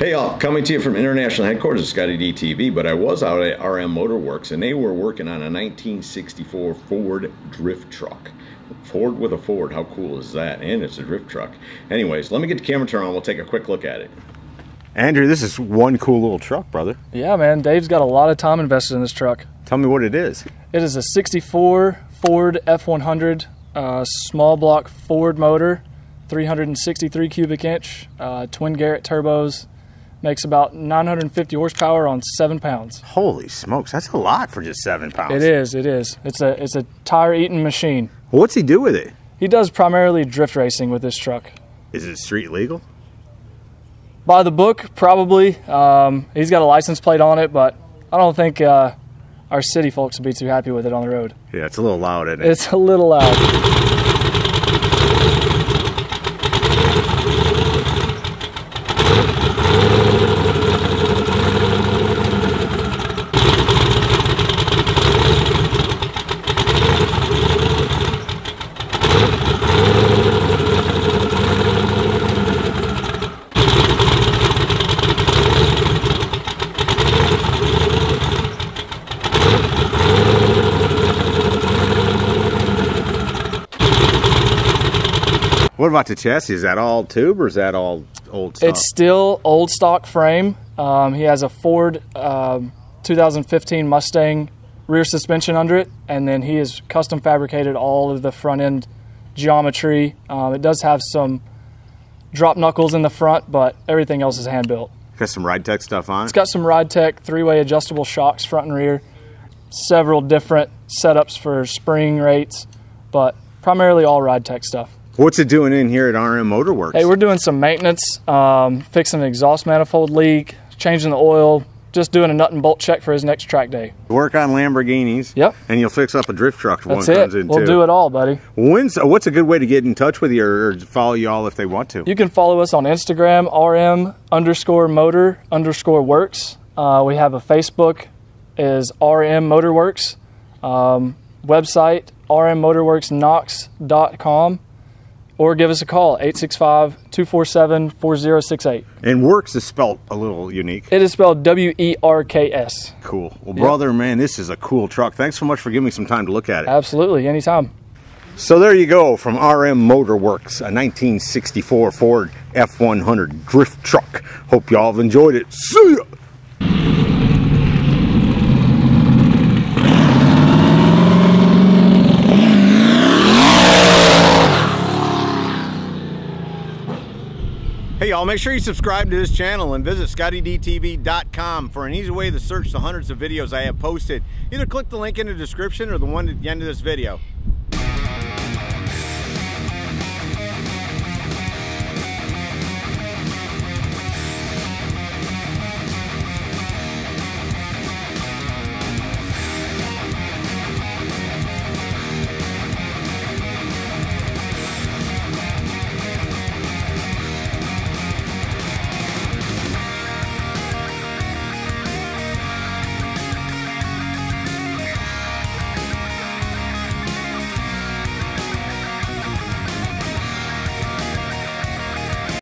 Hey y'all, coming to you from international headquarters of ScottieDTV, but I was out at RM Motor Werks and they were working on a 1964 Ford Drift Truck. Ford with a Ford, how cool is that? And it's a drift truck. Anyways, let me get the camera turned on, we'll take a quick look at it. Andrew, this is one cool little truck, brother. Yeah, man, Dave's got a lot of time invested in this truck. Tell me what it is. It is a 64 Ford F100 small block Ford motor, 363 cubic inch, twin Garrett turbos. Makes about 950 horsepower on 7 pounds. Holy smokes, that's a lot for just 7 pounds. It is, it is. It's a tire-eating machine. Well, what's he do with it? He does primarily drift racing with this truck. Is it street legal? By the book, probably. He's got a license plate on it, but I don't think our city folks would be too happy with it on the road. Yeah, it's a little loud, isn't it? It's a little loud. What about the chassis? Is that all tube or is that all old stock? It's still old stock frame. He has a Ford 2015 Mustang rear suspension under it, and then he has custom fabricated all of the front end geometry. It does have some drop knuckles in the front, but everything else is hand built. Got some Ride Tech stuff on it? It's got some Ride Tech 3-way adjustable shocks front and rear, several different setups for spring rates, but primarily all Ride Tech stuff. What's it doing in here at RM Motor Werks? Hey, we're doing some maintenance, fixing an exhaust manifold leak, changing the oil, just doing a nut and bolt check for his next track day. Work on Lamborghinis. Yep. And you'll fix up a drift truck when one That's comes it. in We'll too. do it all, buddy. What's a good way to get in touch with you or follow you all if they want to? You can follow us on Instagram, RM_motor_works. We have a Facebook, is RM Motor Werks. Website, rmmotorwerksknox.com. Or give us a call, 865-247-4068. And Werks is spelled a little unique. It is spelled W-E-R-K-S. Cool. Well, brother, man, this is a cool truck. Thanks so much for giving me some time to look at it. Absolutely, anytime. So there you go, from RM Motor Werks, a 1964 Ford F100 Drift Truck. Hope y'all have enjoyed it. See ya! Hey y'all, make sure you subscribe to this channel and visit ScottieDTV.com for an easy way to search the hundreds of videos I have posted. Either click the link in the description or the one at the end of this video.